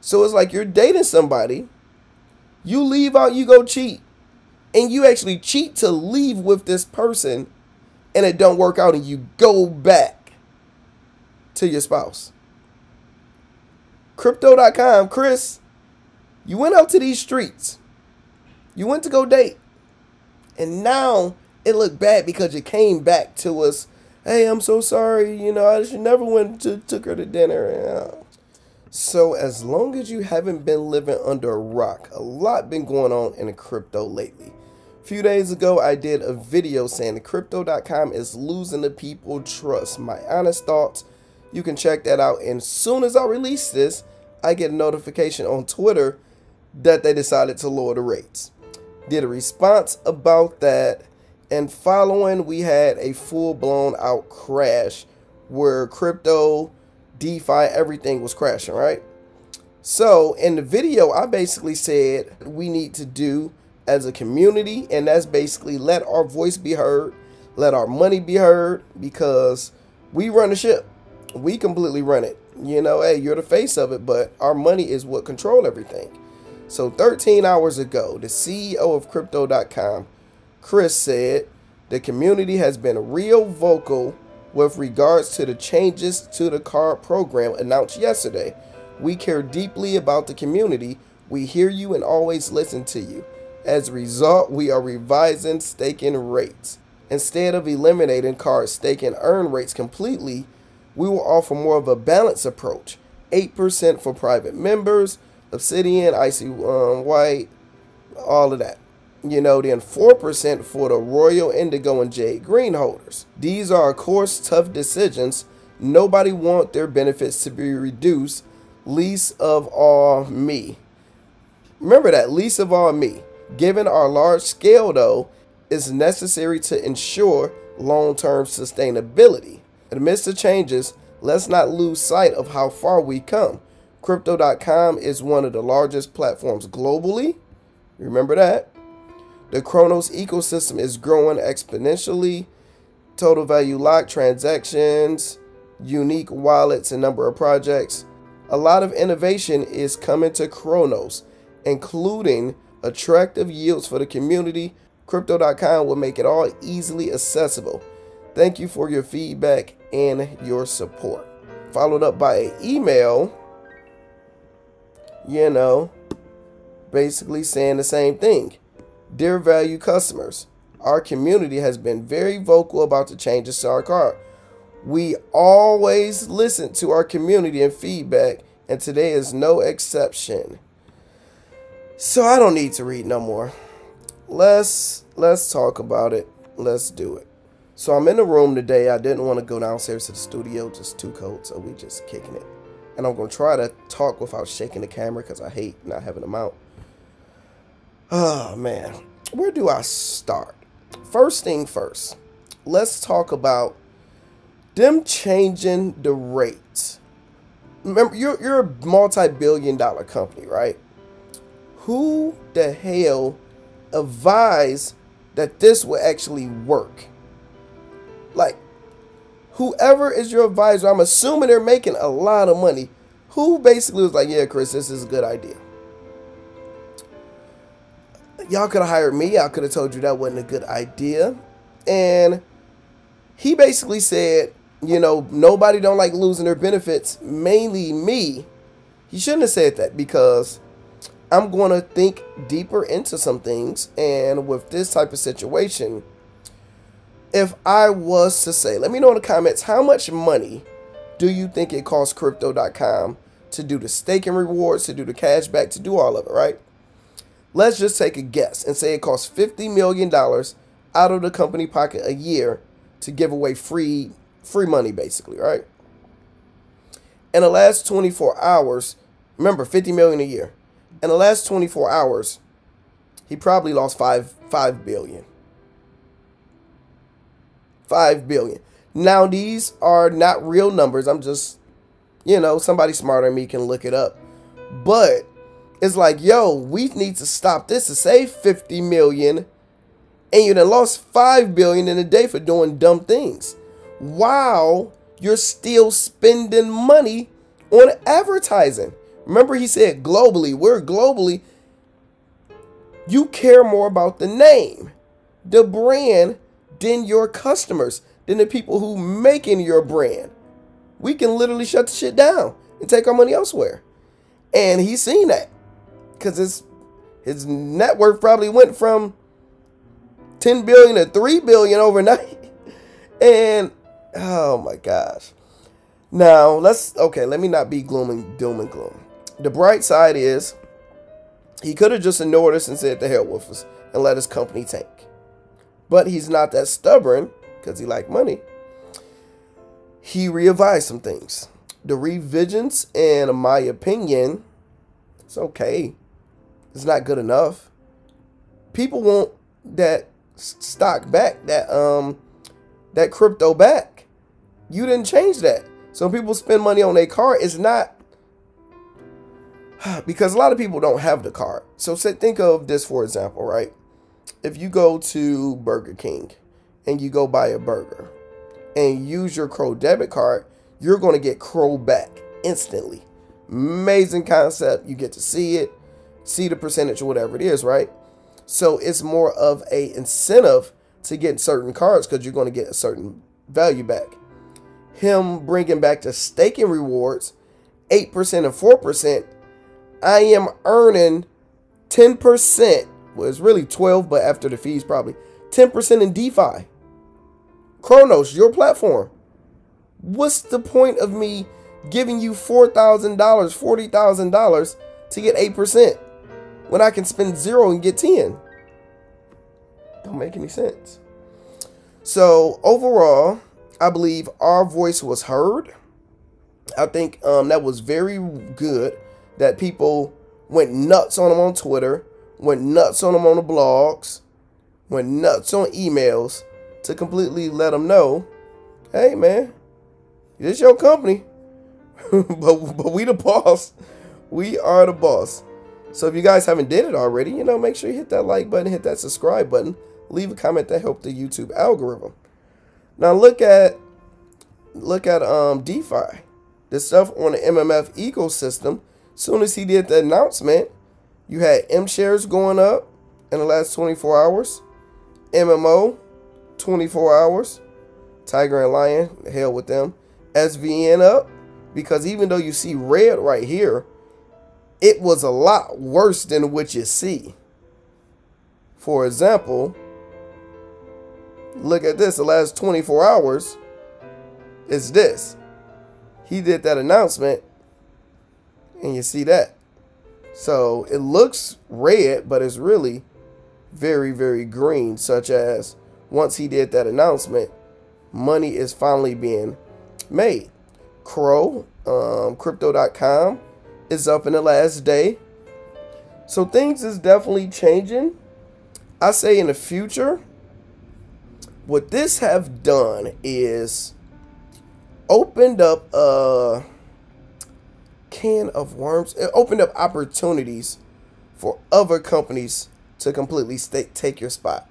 So it's like you're dating somebody, you leave out, you go cheat, and you actually cheat to leave with this person, and it don't work out, and you go back to your spouse. Crypto.com, Kris, you went out to these streets. You went to go date. And now it looked bad because you came back to us. Hey, I'm so sorry. You know, I should never took her to dinner. Yeah. So as long as you haven't been living under a rock, a lot been going on in the crypto lately. A few days ago, I did a video saying the Crypto.com is losing the people trust. My honest thoughts. You can check that out. And as soon as I release this, I get a notification on Twitter that they decided to lower the rates. Did a response about that, and following, we had a full-blown out crash where crypto, DeFi, everything was crashing, right? So in the video, I basically said we need to do as a community, and that's basically let our voice be heard, let our money be heard, because we run the ship. We completely run it. You know, hey, you're the face of it, but our money is what control everything. So 13 hours ago, the CEO of Crypto.com, Kris, said the community has been real vocal with regards to the changes to the card program announced yesterday. We care deeply about the community. We hear you and always listen to you. As a result, we are revising staking rates. Instead of eliminating card stake and earn rates completely, we will offer more of a balanced approach. 8% for private members, Obsidian, Icy White, all of that. You know, then 4% for the Royal, Indigo, and Jade Green holders. These are, of course, tough decisions. Nobody wants their benefits to be reduced, least of all me. Remember that, least of all me. Given our large scale, though, it's necessary to ensure long-term sustainability. Amidst the changes, let's not lose sight of how far we come. Crypto.com is one of the largest platforms globally. Remember that. The Cronos ecosystem is growing exponentially. Total value locked, transactions, unique wallets, and number of projects. A lot of innovation is coming to Cronos, including attractive yields for the community. Crypto.com will make it all easily accessible. Thank you for your feedback and your support. Followed up by an email, you know, basically saying the same thing. Dear value customers, our community has been very vocal about the changes to our card. We always listen to our community and feedback, and today is no exception. So I don't need to read no more. Let's talk about it. Let's do it. So I'm in the room today. I didn't want to go downstairs to the studio, just too cold, so we just kicking it. And I'm going to try to talk without shaking the camera because I hate not having them out. Oh, man. Where do I start? First thing first, let's talk about them changing the rates. Remember, you're a multi-billion-dollar company, right? Who the hell advised that this will actually work? Like, whoever is your advisor, I'm assuming they're making a lot of money. Who basically was like, yeah, Kris, this is a good idea. Y'all could have hired me. I could have told you that wasn't a good idea. And he basically said, you know, nobody don't like losing their benefits, mainly me. He shouldn't have said that because I'm going to think deeper into some things. And with this type of situation, if I was to say, let me know in the comments, how much money do you think it costs Crypto.com to do the staking rewards, to do the cashback, to do all of it, right? Let's just take a guess and say it costs $50 million out of the company pocket a year to give away free money, basically, right? In the last 24 hours, remember, $50 million a year. In the last 24 hours, he probably lost $5 billion. $5 billion. Now, these are not real numbers. I'm just, you know, somebody smarter than me can look it up. But it's like, yo, we need to stop this to save $50 million. And you done lost $5 billion in a day for doing dumb things, while you're still spending money on advertising. Remember, he said globally. We're globally. You care more about the name, the brand, than your customers, than the people who making your brand. We can literally shut the shit down and take our money elsewhere. And he's seen that because his net worth probably went from 10 billion to 3 billion overnight. And oh my gosh. Now let me not be doom and gloom. The bright side is he could have just ignored us and said the hell with us and let his company tank. But he's not that stubborn because he liked money. He revised some things. The revisions, in my opinion, it's okay. It's not good enough. People want that stock back, that crypto back. You didn't change that. So people spend money on a car. It's not because a lot of people don't have the card. So think of this, for example, right? If you go to Burger King and you go buy a burger and use your Crow debit card, you're going to get Crow back instantly. Amazing concept. You get to see it, see the percentage or whatever it is, right? So it's more of a incentive to get certain cards because you're going to get a certain value back. Him bringing back the staking rewards, 8% and 4%, I am earning 10%. Well, it's really 12, but after the fees, probably 10% in DeFi. Cronos, your platform. What's the point of me giving you $4,000, $40,000 to get 8% when I can spend 0 and get 10? Don't make any sense. So overall, I believe our voice was heard. I think that was very good that people went nuts on him on Twitter, went nuts on him on the blogs, went nuts on emails to completely let him know, hey man, this your company, but we the boss. We are the boss. So if you guys haven't did it already, make sure you hit that like button, hit that subscribe button, leave a comment that help the YouTube algorithm. Now look at DeFi, the stuff on the MMF ecosystem. Soon as he did the announcement, you had M shares going up in the last 24 hours, MMO 24 hours, Tiger and Lion, the hell with them, SVN up, because even though you see red right here, it was a lot worse than what you see. For example, look at this, the last 24 hours is this. He did that announcement, and you see that. So it looks red, but it's really very, very green, such as once he did that announcement, money is finally being made. Crow, crypto.com is up in the last day. So things is definitely changing. I say in the future, what this have done is opened up a can of worms. It opened up opportunities for other companies to completely take your spot.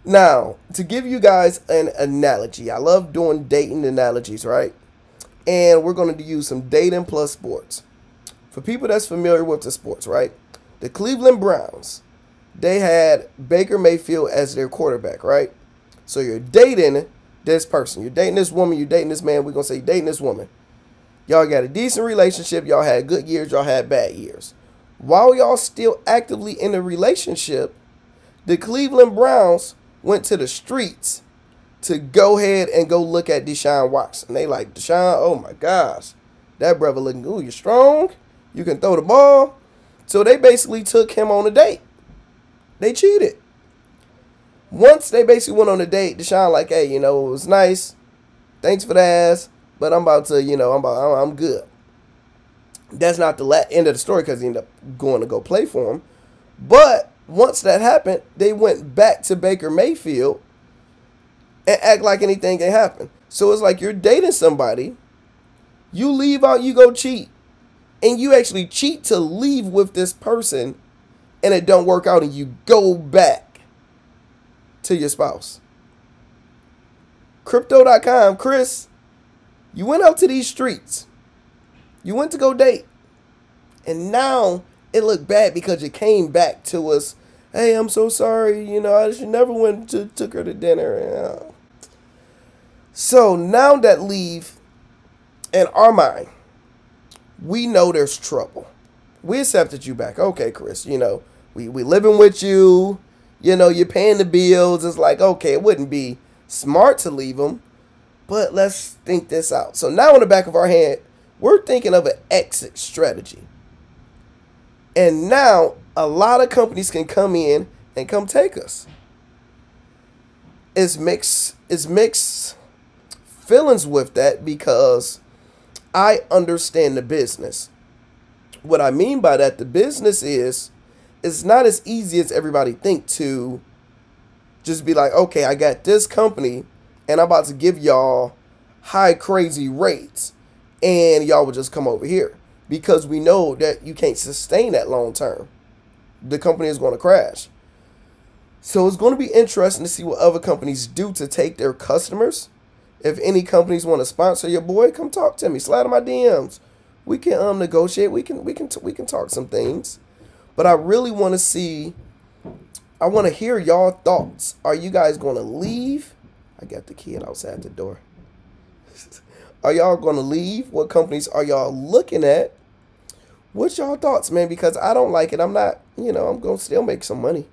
Now, to give you guys an analogy, I love doing dating analogies, right? And we're going to use some dating plus sports. For people that's familiar with the sports, right? The Cleveland Browns, they had Baker Mayfield as their quarterback, right? So you're dating this person. You're dating this woman. You're dating this man. We're going to say you're dating this woman. Y'all got a decent relationship. Y'all had good years. Y'all had bad years. While y'all still actively in a relationship, the Cleveland Browns went to the streets to go ahead and go look at Deshaun Watson. They like, Deshaun, oh my gosh, that brother looking good. You're strong. You can throw the ball. So they basically took him on a date. They cheated. Once they basically went on a date, Deshaun like, hey, it was nice. Thanks for the ass. But I'm about to, I'm good. That's not the end of the story because he ended up going to go play for him. But once that happened, they went back to Baker Mayfield and act like anything can happen. So it's like you're dating somebody, you leave out, you go cheat, and you actually cheat to leave with this person, and it don't work out, and you go back to your spouse. Crypto.com, Kris, you went out to these streets. You went to go date. And now it looked bad because it came back to us. Hey, I'm so sorry. You know, I should never went to took her to dinner. Yeah. So now that leave in our mind, we know there's trouble. We accepted you back. Okay, Kris, you know, we living with you. You know, you're paying the bills. It's like, okay, it wouldn't be smart to leave them, but let's think this out. So now in the back of our head, we're thinking of an exit strategy. And now a lot of companies can come in and come take us. It's mixed feelings with that because I understand the business. What I mean by that, the business is, it's not as easy as everybody think to just be like, okay, I got this company and I'm about to give y'all high crazy rates and y'all will just come over here, because we know that you can't sustain that long term. The company is going to crash. So it's going to be interesting to see what other companies do to take their customers. If any companies want to sponsor your boy, come talk to me. Slide in my DMs. We can negotiate. We can talk some things. But I really want to see. I want to hear y'all thoughts. Are you guys going to leave? I got the kid outside the door. Are y'all going to leave? What companies are y'all looking at? What's y'all thoughts, man? Because I don't like it. I'm not, you know, I'm going to still make some money.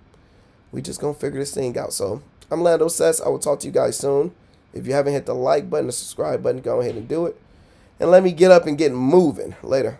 We just going to figure this thing out. So I'm Lando Says. I will talk to you guys soon. If you haven't hit the like button, the subscribe button, go ahead and do it. And let me get up and get moving. Later.